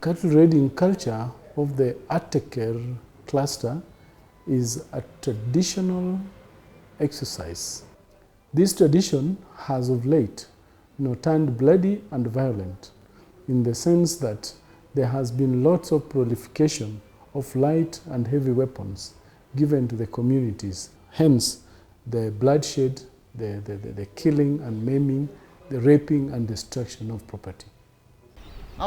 Cattle raiding culture of the Ateker cluster is a traditional exercise. This tradition has of late turned bloody and violent in the sense that there has been lots of proliferation of light and heavy weapons given to the communities. Hence, the bloodshed, the killing and maiming, the raping and destruction of property. The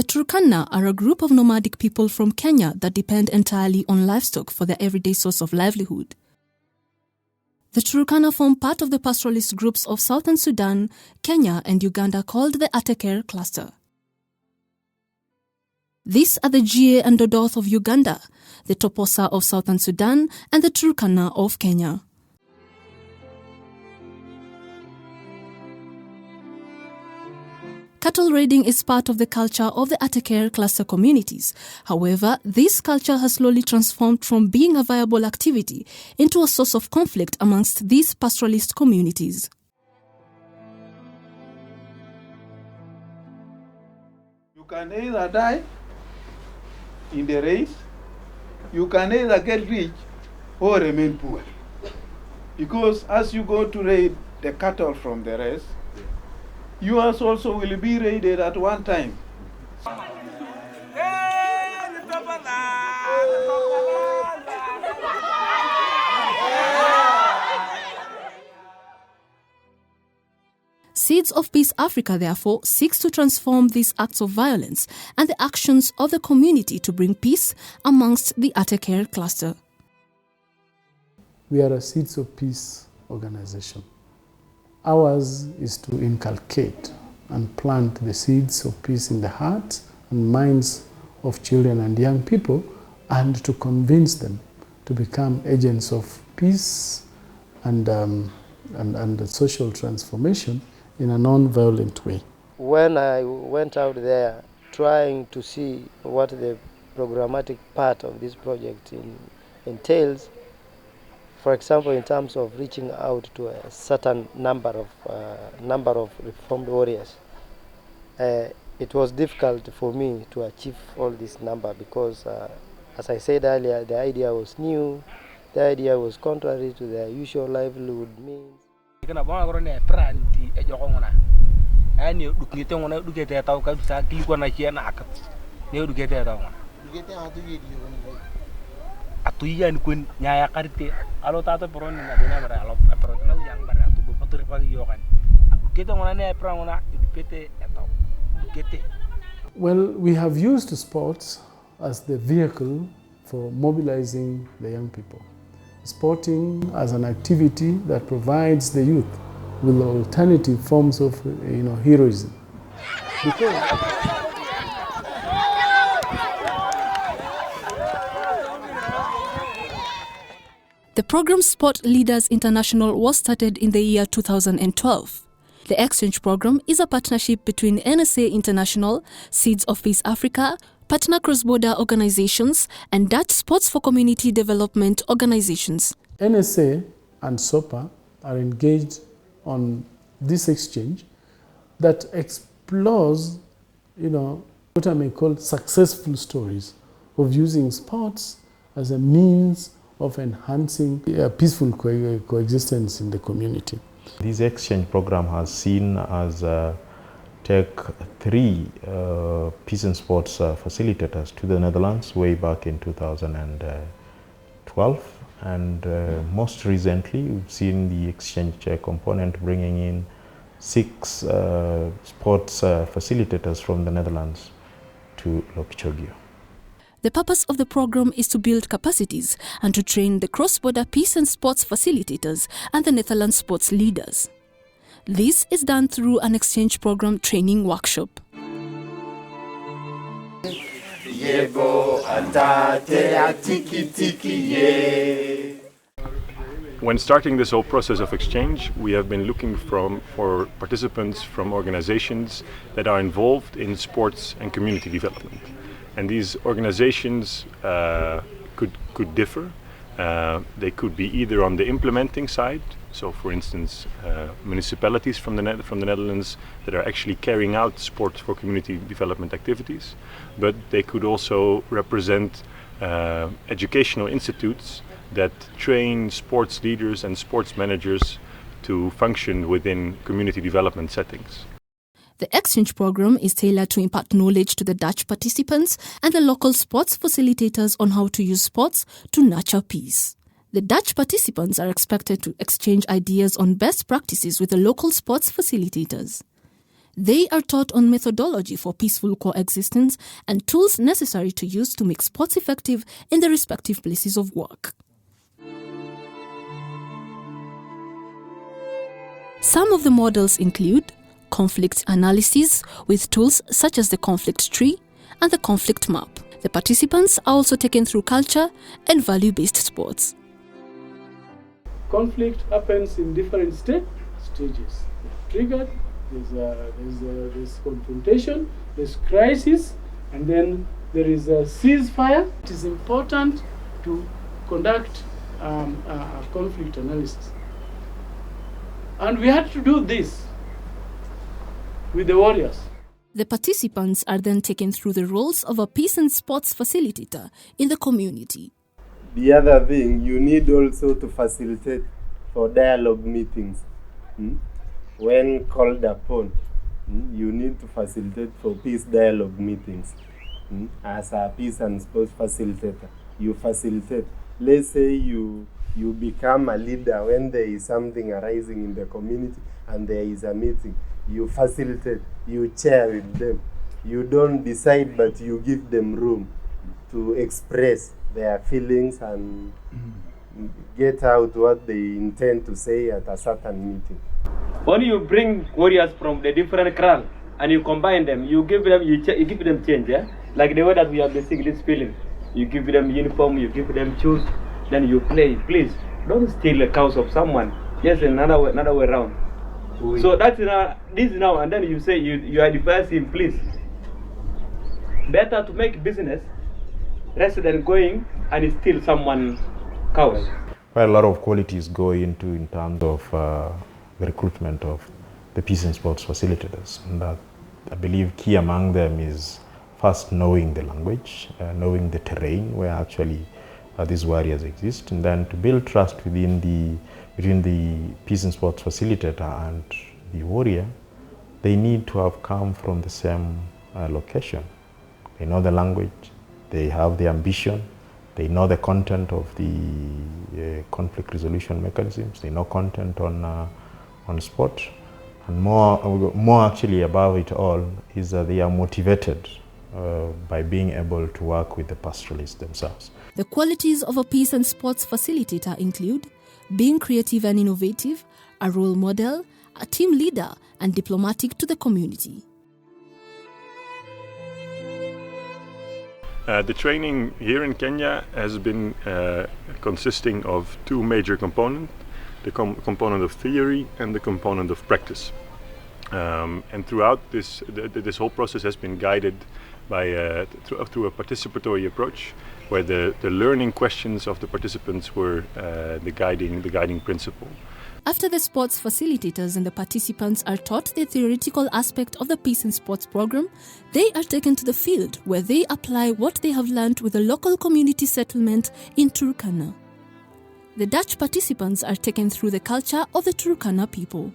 Turkana are a group of nomadic people from Kenya that depend entirely on livestock for their everyday source of livelihood. The Turkana form part of the pastoralist groups of southern Sudan, Kenya and Uganda called the Ateker cluster. These are the Jie and Dodoth of Uganda, the Toposa of southern Sudan and the Turkana of Kenya. Cattle raiding is part of the culture of the Ateker cluster communities. However, this culture has slowly transformed from being a viable activity into a source of conflict amongst these pastoralist communities. You can either die in the race, you can either get rich or remain poor. Because as you go to raid the cattle from the rest, yours also will be raided at one time. Seeds of Peace Africa, therefore, seeks to transform these acts of violence and the actions of the community to bring peace amongst the Ateker cluster. We are a Seeds of Peace organization. Ours is to inculcate and plant the seeds of peace in the hearts and minds of children and young people, and to convince them to become agents of peace and social transformation in a non-violent way. When I went out there trying to see what the programmatic part of this project entails, for example, in terms of reaching out to a certain number of reformed warriors, it was difficult for me to achieve all this number because, as I said earlier, the idea was new, the idea was contrary to their usual livelihood means. Well, we have used sports as the vehicle for mobilizing the young people. Sporting as an activity that provides the youth with alternative forms of heroism. The program Sport Leaders International was started in the year 2012. The exchange program is a partnership between NSA International, Seeds of Peace Africa, partner cross-border organizations, and Dutch Sports for Community Development organizations. NSA and SOPA are engaged on this exchange that explores, what I may call successful stories of using sports as a means of enhancing peaceful coexistence in the community. This exchange program has seen us take 3 peace and sports facilitators to the Netherlands way back in 2012, and most recently we've seen the exchange component bringing in 6 sports facilitators from the Netherlands to Lokchogio. The purpose of the program is to build capacities and to train the cross-border peace and sports facilitators and the Netherlands sports leaders. This is done through an exchange program training workshop. When starting this whole process of exchange, we have been looking for participants from organizations that are involved in sports and community development. And these organizations could differ. They could be either on the implementing side, so for instance municipalities from the Netherlands that are actually carrying out sports for community development activities, but they could also represent educational institutes that train sports leaders and sports managers to function within community development settings. The exchange program is tailored to impart knowledge to the Dutch participants and the local sports facilitators on how to use sports to nurture peace. The Dutch participants are expected to exchange ideas on best practices with the local sports facilitators. They are taught on methodology for peaceful coexistence and tools necessary to use to make sports effective in the respective places of work. Some of the models include conflict analysis with tools such as the conflict tree and the conflict map. The participants are also taken through culture and value-based sports. Conflict happens in different stages. Triggered, there's confrontation, there's crisis, and then there is a ceasefire. It is important to conduct a conflict analysis. And we had to do this with the warriors. The participants are then taken through the roles of a peace and sports facilitator in the community. The other thing, you need also to facilitate for dialogue meetings. When called upon, you need to facilitate for peace dialogue meetings. As a peace and sports facilitator, you facilitate. Let's say you become a leader when there is something arising in the community and there is a meeting. You facilitate, you chair with them. You don't decide, but you give them room to express their feelings and get out what they intend to say at a certain meeting. When you bring warriors from the different crowd and you combine them, you give them change, yeah? Like the way that we have been singing this feeling. You give them uniform, you give them shoes, then you play. Please, don't steal the cows of someone. Yes, another way around. So that's this now, and then you say you advise him, please. Better to make business rather than going and steal someone's cows. Well, a lot of qualities go into in terms of the recruitment of the peace and sports facilitators, and that I believe key among them is first knowing the language, knowing the terrain where actually these warriors exist, and then to build trust between the peace and sports facilitator and the warrior. They need to have come from the same location. They know the language, they have the ambition, they know the content of the conflict resolution mechanisms, they know content on sport, and more actually above it all is that they are motivated by being able to work with the pastoralists themselves. The qualities of a peace and sports facilitator include being creative and innovative, a role model, a team leader, and diplomatic to the community. The training here in Kenya has been consisting of 2 major components, the component of theory and the component of practice. And throughout this whole process has been guided by through a participatory approach, where the learning questions of the participants were the guiding principle. After the sports facilitators and the participants are taught the theoretical aspect of the Peace and Sports program, they are taken to the field where they apply what they have learned with the local community settlement in Turkana. The Dutch participants are taken through the culture of the Turkana people.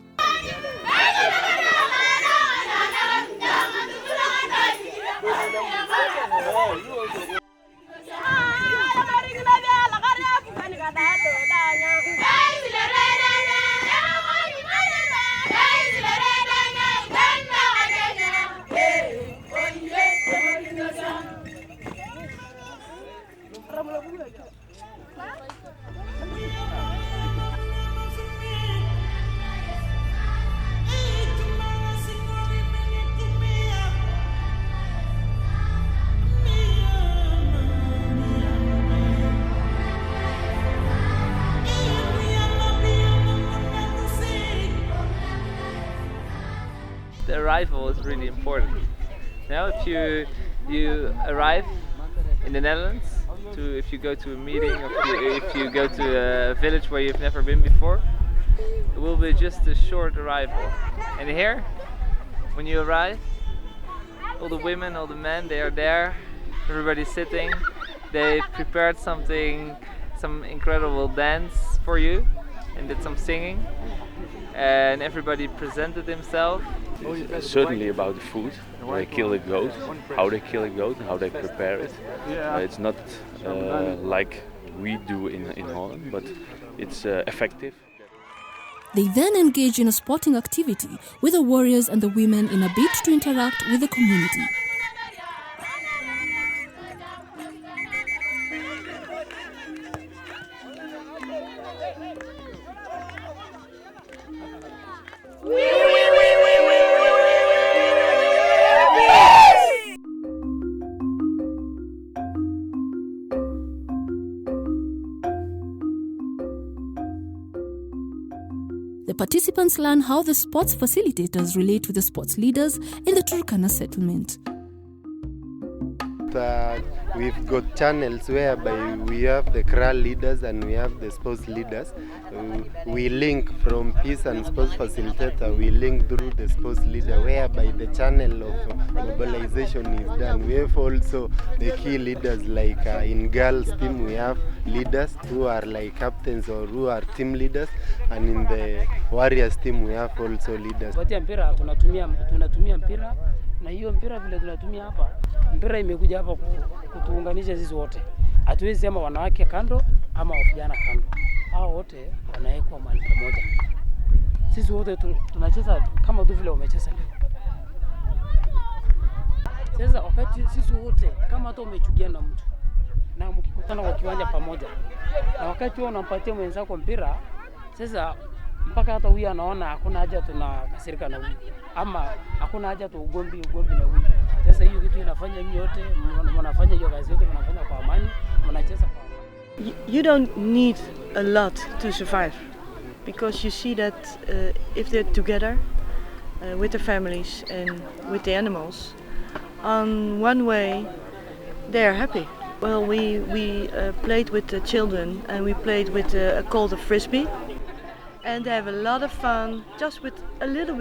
The arrival is really important. Now, if you arrive in the Netherlands, if you go to a meeting, or if you go to a village where you've never been before, it will be just a short arrival. And here, when you arrive, all the women, all the men, they are there. Everybody's sitting. They prepared something, some incredible dance for you, and did some singing. And everybody presented himself. Certainly about the food, they kill the goat, how they kill the goat, how they prepare it. It's not like we do in Holland, but it's effective. They then engage in a sporting activity with the warriors and the women in a bid to interact with the community. The participants learn how the sports facilitators relate with the sports leaders in the Turkana settlement. We've got channels whereby we have the CRAL leaders and we have the sports leaders. We link from peace and sports facilitator, we link through the sports leader, whereby the channel of mobilization is done. We have also the key leaders, like in girls team we have leaders who are like captains or who are team leaders, and in the warriors team we have also leaders. Tunatumia mpira na hiyo mpira vile tunatumia hapa, mpira imekuja hapa kutuunganisha sisi wote. Hatuwezi sema wanawake kando ama vijana kando. Hao wote wanawekwa mahali pamoja. Sisi wote tunacheza kama tu vile wamecheza leo. Sasa wakati sisi wote kama hata umechukia na mtu na mkikutana kwa kiwanja pamoja, na wakati wewe unampatia mwenzako mpira, sasa mpaka hata huyu anaona hakuna haja tunakasirika na huyu, ama hakuna haja tu ugomvi na huyu. Sasa hiyo kitu inafanya nyinyi wote mnafanya hiyo kazi yote mnafanya kwa amani, mnacheza kwa amani. You don't need a lot to survive, because you see that if they're together with their families and with the animals, on one way they are happy. Well, we played with the children and we played with called a frisbee, and they have a lot of fun just with a little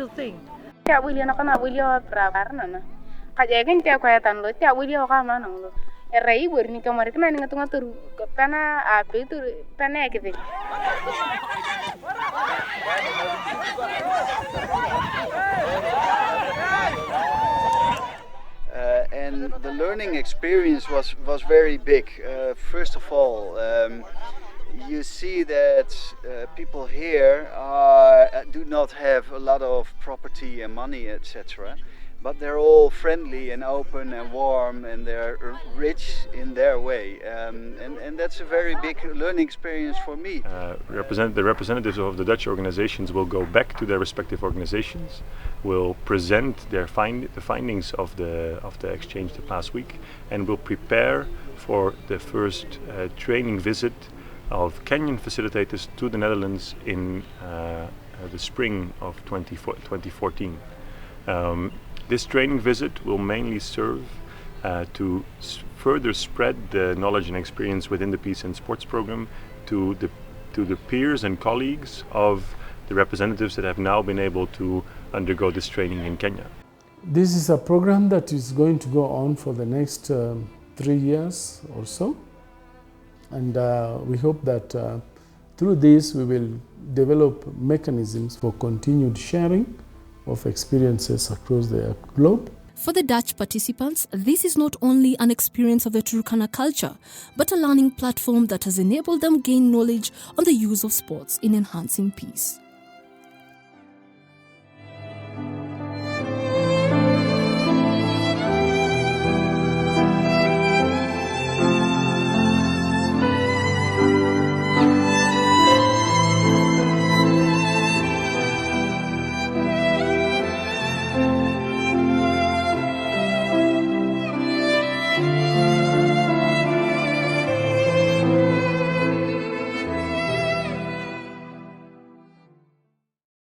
thing. And the learning experience was very big. First of all, you see that people here do not have a lot of property and money, etc. But they're all friendly and open and warm, and they're rich in their way. And that's a very big learning experience for me. The representatives of the Dutch organizations will go back to their respective organizations, will present their the findings of the exchange the past week, and will prepare for the first training visit of Kenyan facilitators to the Netherlands in the spring of 2014. This training visit will mainly serve to further spread the knowledge and experience within the Peace and Sports program to the peers and colleagues of the representatives that have now been able to undergo this training in Kenya. This is a program that is going to go on for the next 3 years or so. And we hope that through this we will develop mechanisms for continued sharing of experiences across the globe. For the Dutch participants, this is not only an experience of the Turkana culture, but a learning platform that has enabled them gain knowledge on the use of sports in enhancing peace.